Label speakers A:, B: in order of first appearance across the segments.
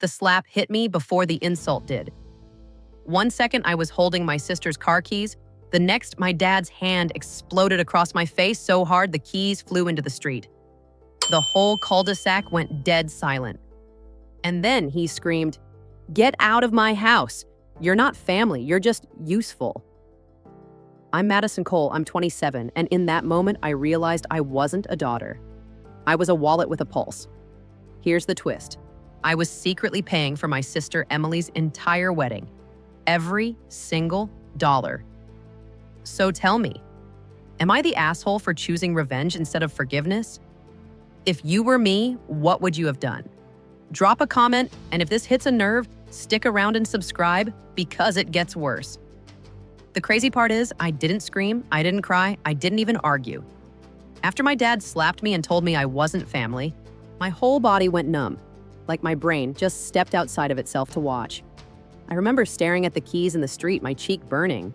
A: The slap hit me before the insult did. 1 second, I was holding my sister's car keys. The next, my dad's hand exploded across my face so hard the keys flew into the street. The whole cul-de-sac went dead silent. And then he screamed, "Get out of my house! You're not family, you're just useful." I'm Madison Cole, I'm 27, and in that moment I realized I wasn't a daughter. I was a wallet with a pulse. Here's the twist. I was secretly paying for my sister Emily's entire wedding. Every single dollar. So tell me, am I the asshole for choosing revenge instead of forgiveness? If you were me, what would you have done? Drop a comment, and if this hits a nerve, stick around and subscribe because it gets worse. The crazy part is, I didn't scream, I didn't cry, I didn't even argue. After my dad slapped me and told me I wasn't family, my whole body went numb, like my brain just stepped outside of itself to watch. I remember staring at the keys in the street, my cheek burning,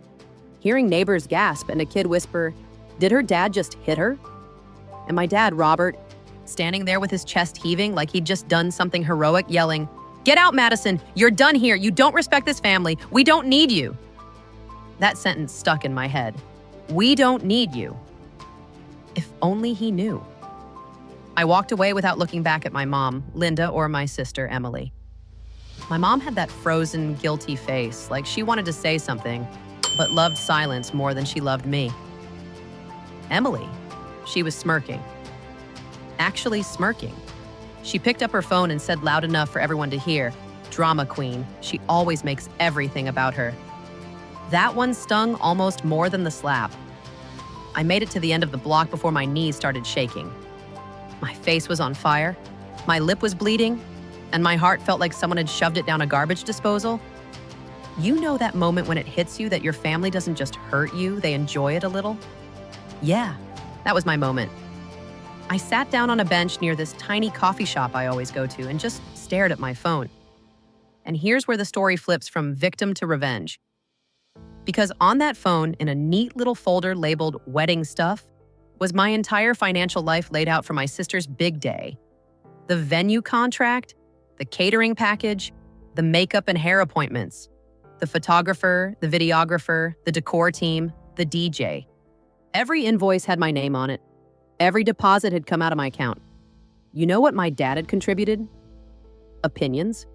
A: hearing neighbors gasp and a kid whisper, "Did her dad just hit her?" And my dad, Robert, standing there with his chest heaving like he'd just done something heroic, yelling, "Get out, Madison! You're done here! You don't respect this family! We don't need you!" That sentence stuck in my head. We don't need you. If only he knew. I walked away without looking back at my mom, Linda, or my sister, Emily. My mom had that frozen, guilty face, like she wanted to say something, but loved silence more than she loved me. Emily, she was smirking. Actually smirking. She picked up her phone and said loud enough for everyone to hear, "Drama queen, she always makes everything about her." That one stung almost more than the slap. I made it to the end of the block before my knees started shaking. My face was on fire, my lip was bleeding, and my heart felt like someone had shoved it down a garbage disposal. You know that moment when it hits you that your family doesn't just hurt you, they enjoy it a little? Yeah, that was my moment. I sat down on a bench near this tiny coffee shop I always go to and just stared at my phone. And here's where the story flips from victim to revenge. Because on that phone, in a neat little folder labeled wedding stuff, was my entire financial life laid out for my sister's big day. The venue contract, the catering package, the makeup and hair appointments, the photographer, the videographer, the decor team, the DJ. Every invoice had my name on it. Every deposit had come out of my account. You know what my dad had contributed? Opinions.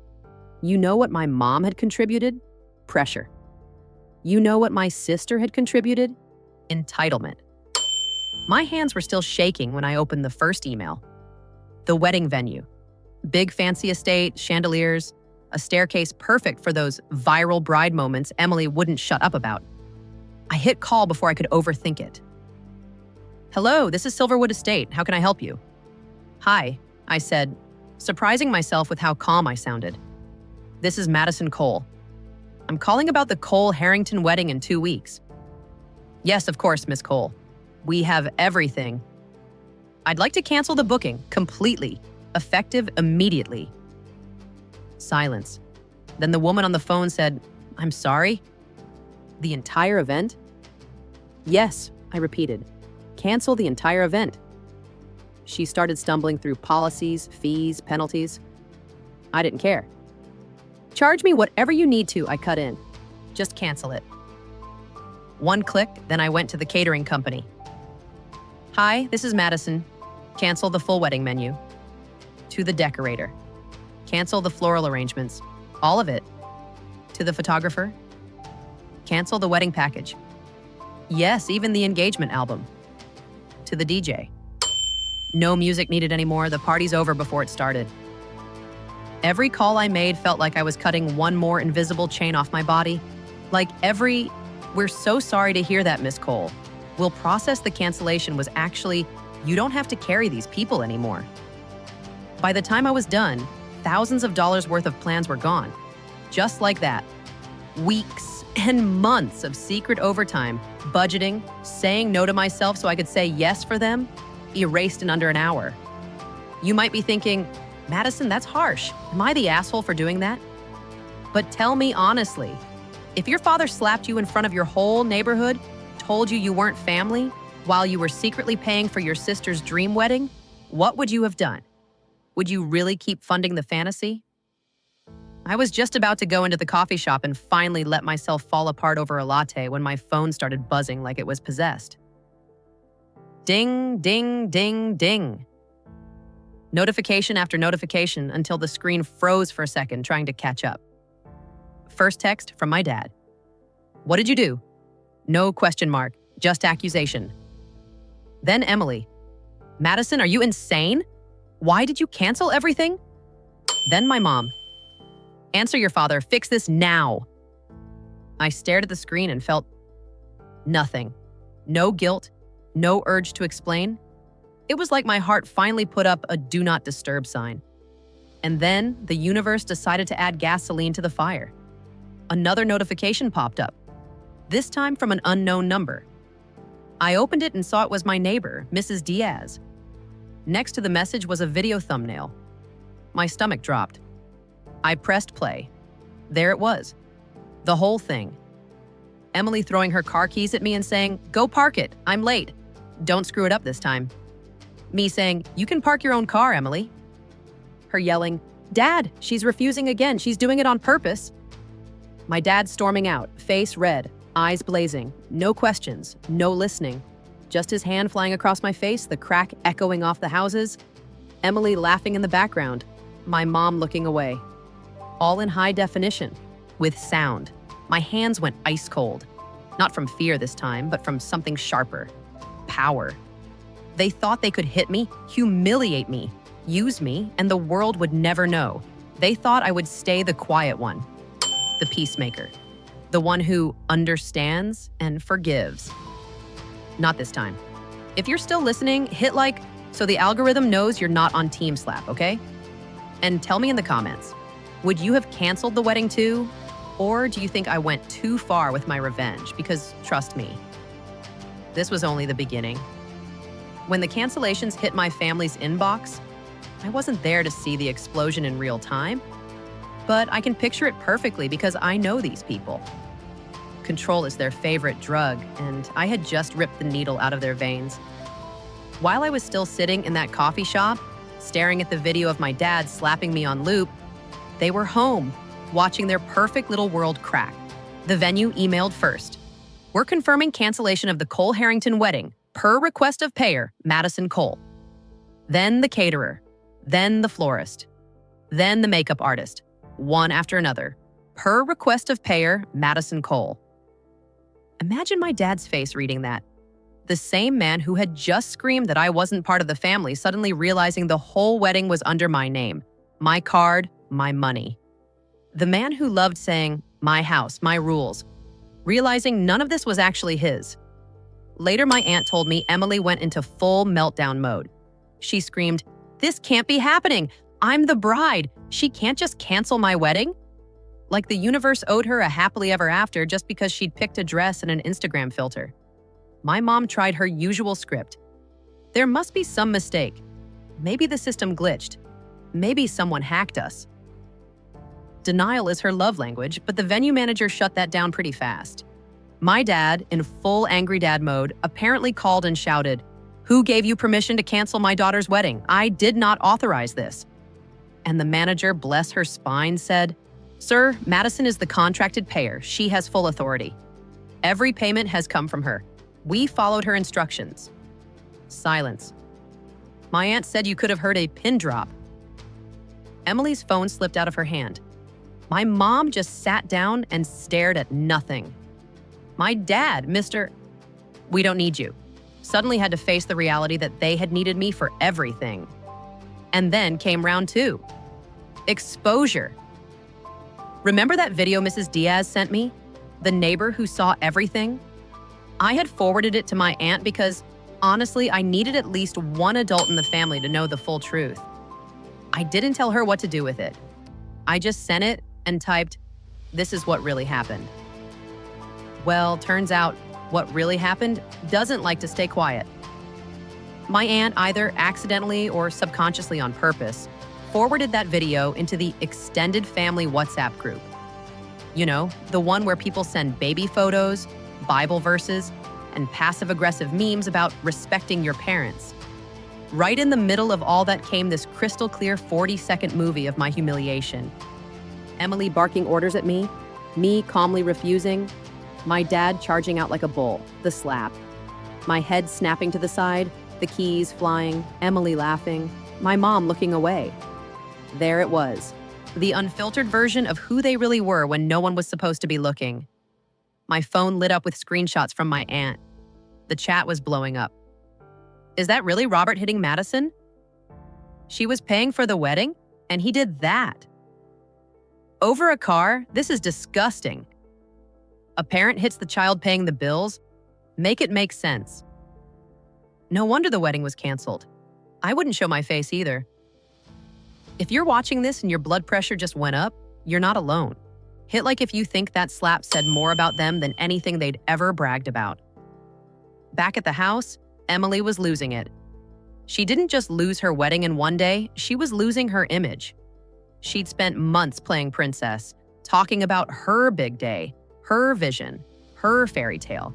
A: You know what my mom had contributed? Pressure. You know what my sister had contributed? Entitlement. My hands were still shaking when I opened the first email. The wedding venue. Big fancy estate, chandeliers, a staircase perfect for those viral bride moments Emily wouldn't shut up about. I hit call before I could overthink it. "Hello, this is Silverwood Estate. How can I help you?" "Hi," I said, surprising myself with how calm I sounded. "This is Madison Cole. I'm calling about the Cole-Harrington wedding in 2 weeks." "Yes, of course, Miss Cole. We have everything." "I'd like to cancel the booking completely, effective immediately." Silence. Then the woman on the phone said, "I'm sorry?" "The entire event?" "Yes," I repeated. "Cancel the entire event." She started stumbling through policies, fees, penalties. I didn't care. "Charge me whatever you need to," I cut in. "Just cancel it." One click, then I went to the catering company. "Hi, this is Madison. Cancel the full wedding menu." To the decorator. "Cancel the floral arrangements. All of it." To the photographer. "Cancel the wedding package." "Yes, even the engagement album." To the DJ. "No music needed anymore. The party's over before it started." Every call I made felt like I was cutting one more invisible chain off my body. Like every, "We're so sorry to hear that, Miss Cole. We'll process the cancellation," was actually, "You don't have to carry these people anymore." By the time I was done, thousands of dollars worth of plans were gone. Just like that. Weeks and months of secret overtime, budgeting, saying no to myself so I could say yes for them, erased in under an hour. You might be thinking, "Madison, that's harsh. Am I the asshole for doing that?" But tell me honestly, if your father slapped you in front of your whole neighborhood, told you you weren't family, while you were secretly paying for your sister's dream wedding, what would you have done? Would you really keep funding the fantasy? I was just about to go into the coffee shop and finally let myself fall apart over a latte when my phone started buzzing like it was possessed. Ding, ding, ding, ding. Notification after notification until the screen froze for a second trying to catch up. First text from my dad. What did you do? No question mark, just accusation. Then Emily. Madison, are you insane? Why did you cancel everything? Then my mom. Answer your father, fix this now. I stared at the screen and felt nothing. No guilt, no urge to explain. It was like my heart finally put up a do not disturb sign. And then the universe decided to add gasoline to the fire. Another notification popped up, this time from an unknown number. I opened it and saw it was my neighbor, Mrs. Diaz. Next to the message was a video thumbnail. My stomach dropped. I pressed play. There it was. The whole thing. Emily throwing her car keys at me and saying, "Go park it, I'm late. Don't screw it up this time." Me saying, "You can park your own car, Emily." Her yelling, "Dad, she's refusing again, she's doing it on purpose." My dad storming out, face red, eyes blazing, no questions, no listening. Just his hand flying across my face, the crack echoing off the houses. Emily laughing in the background, my mom looking away. All in high definition, with sound. My hands went ice cold. Not from fear this time, but from something sharper. Power. They thought they could hit me, humiliate me, use me, and the world would never know. They thought I would stay the quiet one, the peacemaker, the one who understands and forgives. Not this time. If you're still listening, hit like so the algorithm knows you're not on Team Slap, okay? And tell me in the comments, would you have canceled the wedding too? Or do you think I went too far with my revenge? Because trust me, this was only the beginning. When the cancellations hit my family's inbox, I wasn't there to see the explosion in real time, but I can picture it perfectly because I know these people. Control is their favorite drug, and I had just ripped the needle out of their veins. While I was still sitting in that coffee shop, staring at the video of my dad slapping me on loop, they were home, watching their perfect little world crack. The venue emailed first. We're confirming cancellation of the Cole Harrington wedding, per request of payer, Madison Cole. Then the caterer, then the florist, then the makeup artist, one after another, per request of payer, Madison Cole. Imagine my dad's face reading that. The same man who had just screamed that I wasn't part of the family suddenly realizing the whole wedding was under my name, my card, my money. The man who loved saying, "My house, my rules," realizing none of this was actually his. Later, my aunt told me Emily went into full meltdown mode. She screamed, "This can't be happening. I'm the bride. She can't just cancel my wedding." Like the universe owed her a happily ever after just because she'd picked a dress and an Instagram filter. My mom tried her usual script. There must be some mistake. Maybe the system glitched. Maybe someone hacked us. Denial is her love language, but the venue manager shut that down pretty fast. My dad, in full angry dad mode, apparently called and shouted, "Who gave you permission to cancel my daughter's wedding? I did not authorize this." And the manager, bless her spine, said, "Sir, Madison is the contracted payer. She has full authority. Every payment has come from her. We followed her instructions." Silence. My aunt said you could have heard a pin drop. Emily's phone slipped out of her hand. My mom just sat down and stared at nothing. My dad, Mr. "We don't need you," suddenly had to face the reality that they had needed me for everything. And then came round two. Exposure. Remember that video Mrs. Diaz sent me? The neighbor who saw everything? I had forwarded it to my aunt because, honestly, I needed at least one adult in the family to know the full truth. I didn't tell her what to do with it. I just sent it and typed, "This is what really happened." Well, turns out, what really happened doesn't like to stay quiet. My aunt, either accidentally or subconsciously on purpose, forwarded that video into the extended family WhatsApp group. You know, the one where people send baby photos, Bible verses, and passive-aggressive memes about respecting your parents. Right in the middle of all that came this crystal-clear 40-second movie of my humiliation. Emily barking orders at me calmly refusing, my dad charging out like a bull, the slap. My head snapping to the side, the keys flying, Emily laughing, my mom looking away. There it was, the unfiltered version of who they really were when no one was supposed to be looking. My phone lit up with screenshots from my aunt. The chat was blowing up. Is that really Robert hitting Madison? She was paying for the wedding, and he did that. Over a car? This is disgusting. A parent hits the child paying the bills? Make it make sense. No wonder the wedding was canceled. I wouldn't show my face either. If you're watching this and your blood pressure just went up, you're not alone. Hit like if you think that slap said more about them than anything they'd ever bragged about. Back at the house, Emily was losing it. She didn't just lose her wedding in one day, she was losing her image. She'd spent months playing princess, talking about her big day, her vision, her fairy tale.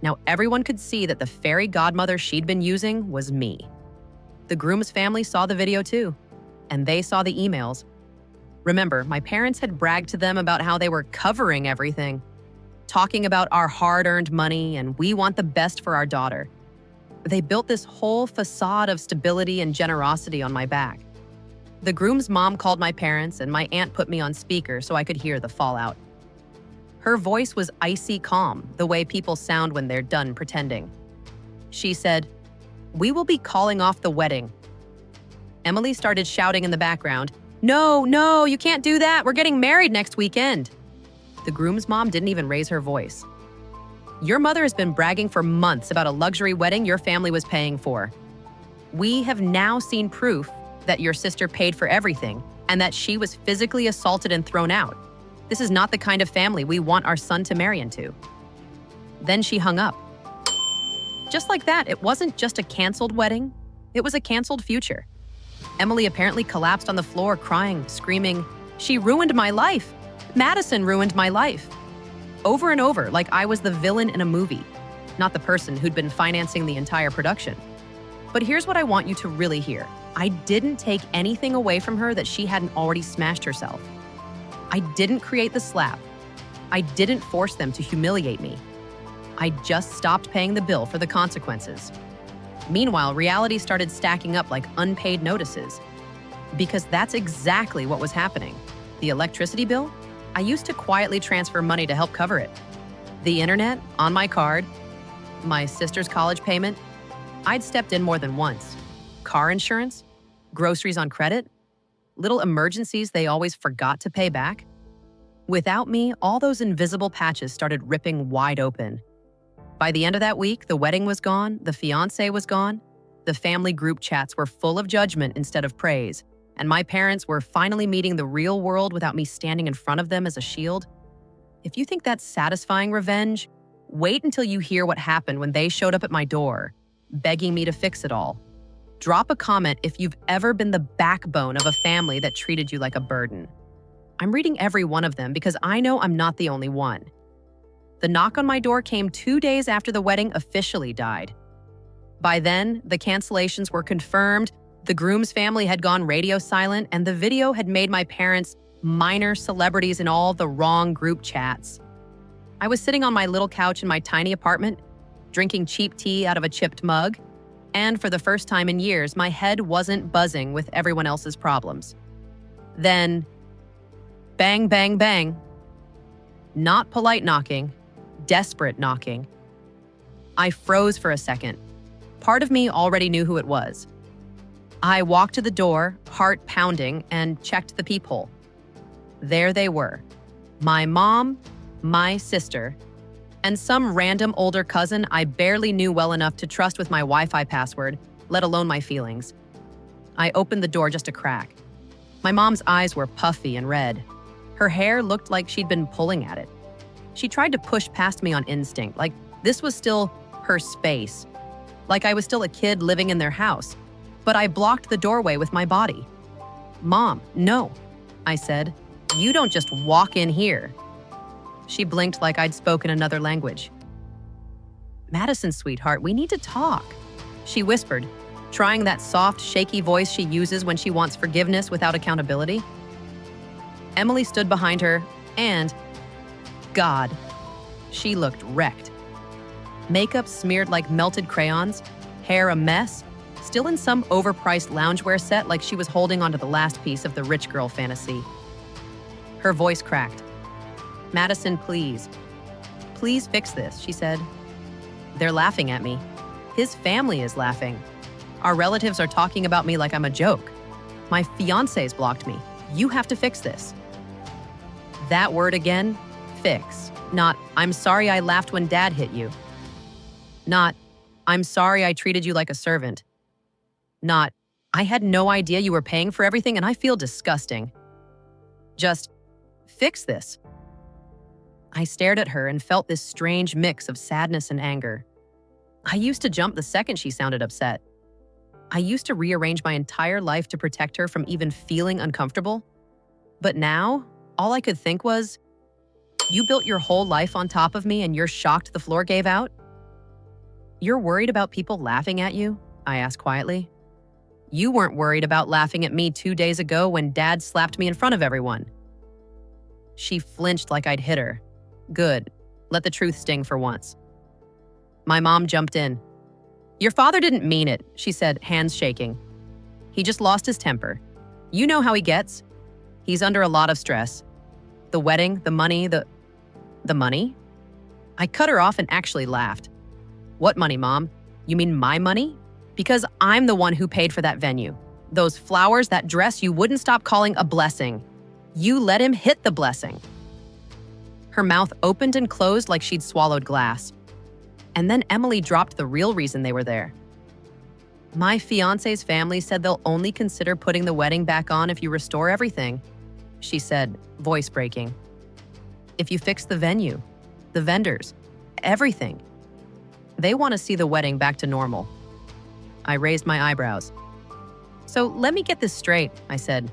A: Now everyone could see that the fairy godmother she'd been using was me. The groom's family saw the video too, and they saw the emails. Remember, my parents had bragged to them about how they were covering everything, talking about our hard-earned money and we want the best for our daughter. They built this whole facade of stability and generosity on my back. The groom's mom called my parents and my aunt put me on speaker so I could hear the fallout. Her voice was icy calm, the way people sound when they're done pretending. She said, "We will be calling off the wedding." Emily started shouting in the background, No, you can't do that. We're getting married next weekend." The groom's mom didn't even raise her voice. "Your mother has been bragging for months about a luxury wedding your family was paying for. We have now seen proof that your sister paid for everything and that she was physically assaulted and thrown out. This is not the kind of family we want our son to marry into." Then she hung up. Just like that, it wasn't just a canceled wedding, it was a canceled future. Emily apparently collapsed on the floor crying, screaming, "She ruined my life! Madison ruined my life!" Over and over, like I was the villain in a movie, not the person who'd been financing the entire production. But here's what I want you to really hear. I didn't take anything away from her that she hadn't already smashed herself. I didn't create the slap. I didn't force them to humiliate me. I just stopped paying the bill for the consequences. Meanwhile, reality started stacking up like unpaid notices. Because that's exactly what was happening. The electricity bill? I used to quietly transfer money to help cover it. The internet, on my card, my sister's college payment, I'd stepped in more than once. Car insurance, groceries on credit, little emergencies they always forgot to pay back. Without me, all those invisible patches started ripping wide open. By the end of that week, the wedding was gone, the fiancé was gone, the family group chats were full of judgment instead of praise, and my parents were finally meeting the real world without me standing in front of them as a shield. If you think that's satisfying revenge, wait until you hear what happened when they showed up at my door, begging me to fix it all. Drop a comment if you've ever been the backbone of a family that treated you like a burden. I'm reading every one of them because I know I'm not the only one. The knock on my door came 2 days after the wedding officially died. By then, the cancellations were confirmed, the groom's family had gone radio silent, and the video had made my parents minor celebrities in all the wrong group chats. I was sitting on my little couch in my tiny apartment, drinking cheap tea out of a chipped mug, and for the first time in years, my head wasn't buzzing with everyone else's problems. Then, bang, bang, bang. Not polite knocking, desperate knocking. I froze for a second. Part of me already knew who it was. I walked to the door, heart pounding, and checked the peephole. There they were. My mom, my sister, and some random older cousin I barely knew well enough to trust with my Wi-Fi password, let alone my feelings. I opened the door just a crack. My mom's eyes were puffy and red. Her hair looked like she'd been pulling at it. She tried to push past me on instinct, like this was still her space, like I was still a kid living in their house, but I blocked the doorway with my body. "Mom, no," I said. "You don't just walk in here." She blinked like I'd spoken another language. "Madison, sweetheart, we need to talk," she whispered, trying that soft, shaky voice she uses when she wants forgiveness without accountability. Emily stood behind her, and God, she looked wrecked. Makeup smeared like melted crayons, hair a mess, still in some overpriced loungewear set like she was holding onto the last piece of the rich girl fantasy. Her voice cracked. "Madison, please. Please fix this," she said. "They're laughing at me. His family is laughing. Our relatives are talking about me like I'm a joke. My fiancé's blocked me. You have to fix this." That word again, fix. Not, "I'm sorry I laughed when Dad hit you." Not, "I'm sorry I treated you like a servant." Not, "I had no idea you were paying for everything and I feel disgusting." Just, "Fix this." I stared at her and felt this strange mix of sadness and anger. I used to jump the second she sounded upset. I used to rearrange my entire life to protect her from even feeling uncomfortable. But now, all I could think was, "You built your whole life on top of me and you're shocked the floor gave out?" "You're worried about people laughing at you?" I asked quietly. "You weren't worried about laughing at me 2 days ago when Dad slapped me in front of everyone." She flinched like I'd hit her. Good. Let the truth sting for once. My mom jumped in. "Your father didn't mean it," she said, hands shaking. "He just lost his temper. You know how he gets. He's under a lot of stress. The wedding, the money, the money?" I cut her off and actually laughed. "What money, Mom? You mean my money? Because I'm the one who paid for that venue. Those flowers, that dress you wouldn't stop calling a blessing. You let him hit the blessing." Her mouth opened and closed like she'd swallowed glass. And then Emily dropped the real reason they were there. "My fiancé's family said they'll only consider putting the wedding back on if you restore everything," she said, voice breaking. "If you fix the venue, the vendors, everything. They want to see the wedding back to normal." I raised my eyebrows. "So let me get this straight," I said.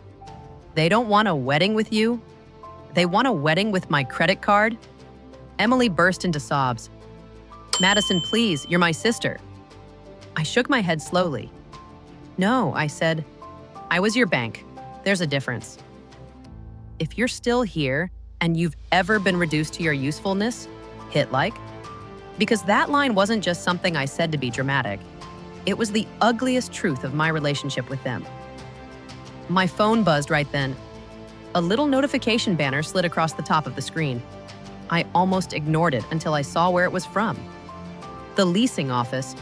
A: "They don't want a wedding with you? They want a wedding with my credit card?" Emily burst into sobs. "Madison, please, you're my sister." I shook my head slowly. "No," I said. "I was your bank. There's a difference. If you're still here and you've ever been reduced to your usefulness, hit like." Because that line wasn't just something I said to be dramatic. It was the ugliest truth of my relationship with them. My phone buzzed right then. A little notification banner slid across the top of the screen. I almost ignored it until I saw where it was from. The leasing office,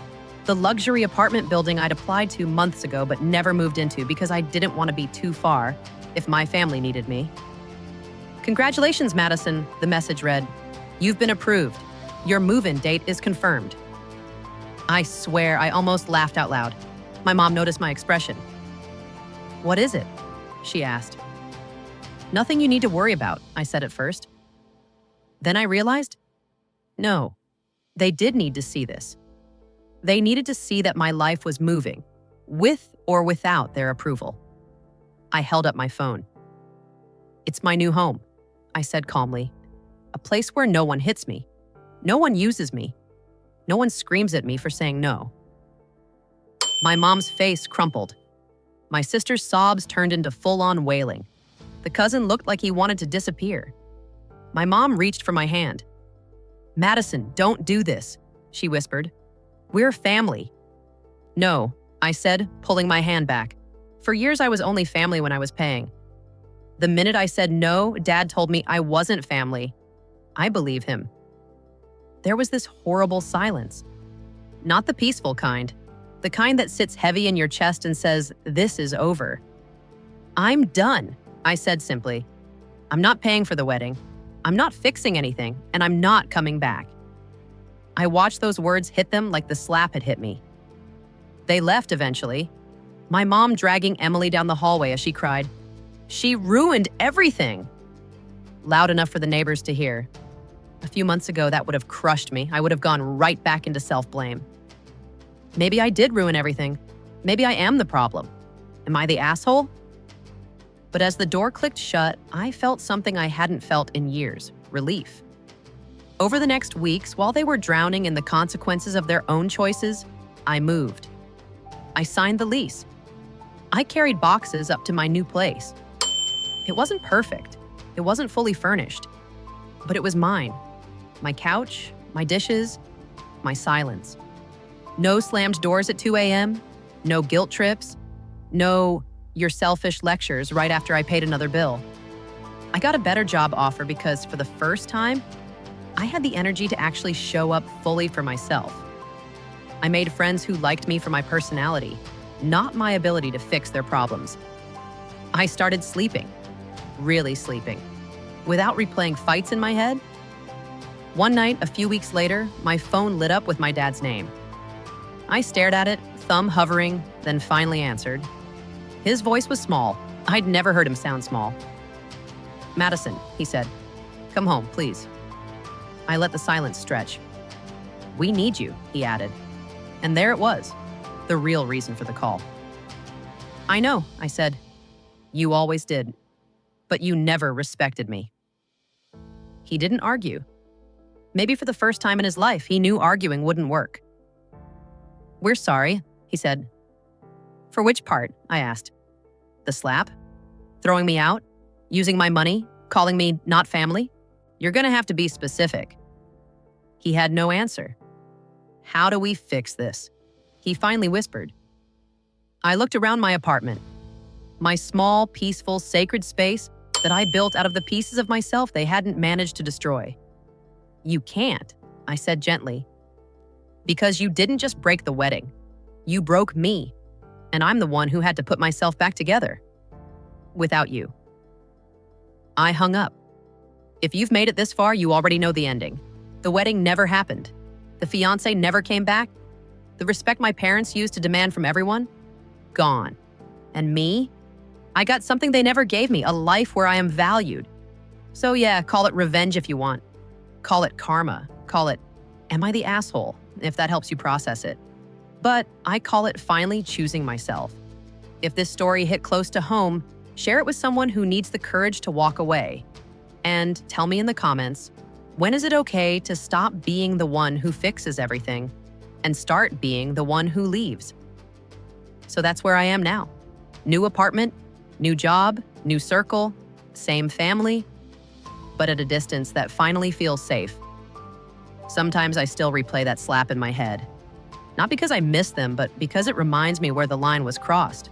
A: the luxury apartment building I'd applied to months ago but never moved into because I didn't want to be too far if my family needed me. "Congratulations, Madison," the message read. "You've been approved. Your move-in date is confirmed." I swear I almost laughed out loud. My mom noticed my expression. "What is it?" she asked. "Nothing you need to worry about," I said at first. Then I realized, no, they did need to see this. They needed to see that my life was moving, with or without their approval. I held up my phone. "It's my new home," I said calmly. "A place where no one hits me. No one uses me. No one screams at me for saying no." My mom's face crumpled. My sister's sobs turned into full-on wailing. The cousin looked like he wanted to disappear. My mom reached for my hand. "Madison, don't do this," she whispered. "We're family." "No," I said, pulling my hand back. For years, I was only family when I was paying. The minute I said no, Dad told me I wasn't family. I believe him. There was this horrible silence. Not the peaceful kind. The kind that sits heavy in your chest and says, "This is over." "I'm done," I said simply. "I'm not paying for the wedding. I'm not fixing anything, and I'm not coming back." I watched those words hit them like the slap had hit me. They left eventually, my mom dragging Emily down the hallway as she cried, "She ruined everything!" Loud enough for the neighbors to hear. A few months ago, that would have crushed me. I would have gone right back into self-blame. Maybe I did ruin everything. Maybe I am the problem. Am I the asshole? But as the door clicked shut, I felt something I hadn't felt in years: relief. Over the next weeks, while they were drowning in the consequences of their own choices, I moved. I signed the lease. I carried boxes up to my new place. It wasn't perfect. It wasn't fully furnished, but it was mine. My couch, my dishes, my silence. No slammed doors at 2 a.m., no guilt trips, no "you're selfish" lectures right after I paid another bill. I got a better job offer because for the first time, I had the energy to actually show up fully for myself. I made friends who liked me for my personality, not my ability to fix their problems. I started sleeping, really sleeping, without replaying fights in my head. One night, a few weeks later, my phone lit up with my dad's name. I stared at it, thumb hovering, then finally answered. His voice was small. I'd never heard him sound small. "Madison," he said, "come home, please." I let the silence stretch. "We need you," he added. And there it was, the real reason for the call. "I know," I said. "You always did. But you never respected me." He didn't argue. Maybe for the first time in his life, he knew arguing wouldn't work. "We're sorry," he said. "For which part?" I asked. "The slap? Throwing me out? Using my money? Calling me not family? You're gonna have to be specific." He had no answer. "How do we fix this?" he finally whispered. I looked around my apartment, my small, peaceful, sacred space that I built out of the pieces of myself they hadn't managed to destroy. "You can't," I said gently, "because you didn't just break the wedding. You broke me, and I'm the one who had to put myself back together. Without you." I hung up. If you've made it this far, you already know the ending. The wedding never happened. The fiancé never came back. The respect my parents used to demand from everyone? Gone. And me? I got something they never gave me, a life where I am valued. So yeah, call it revenge if you want. Call it karma. Call it, am I the asshole, if that helps you process it. But I call it finally choosing myself. If this story hit close to home, share it with someone who needs the courage to walk away. And tell me in the comments, when is it okay to stop being the one who fixes everything and start being the one who leaves? So that's where I am now. New apartment, new job, new circle, same family, but at a distance that finally feels safe. Sometimes I still replay that slap in my head. Not because I miss them, but because it reminds me where the line was crossed.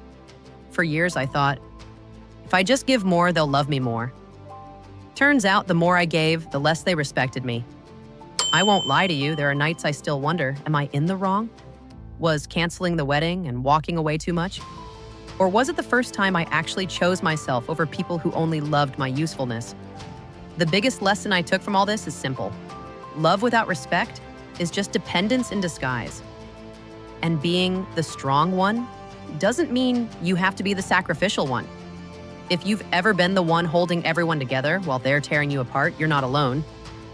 A: For years I thought, if I just give more, they'll love me more. Turns out the more I gave, the less they respected me. I won't lie to you, there are nights I still wonder, am I in the wrong? Was canceling the wedding and walking away too much? Or was it the first time I actually chose myself over people who only loved my usefulness? The biggest lesson I took from all this is simple. Love without respect is just dependence in disguise. And being the strong one doesn't mean you have to be the sacrificial one. If you've ever been the one holding everyone together while they're tearing you apart, you're not alone.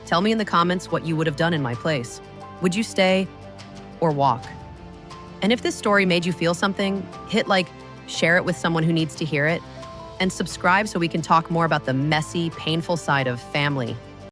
A: Tell me in the comments what you would have done in my place. Would you stay or walk? And if this story made you feel something, hit like, share it with someone who needs to hear it, and subscribe so we can talk more about the messy, painful side of family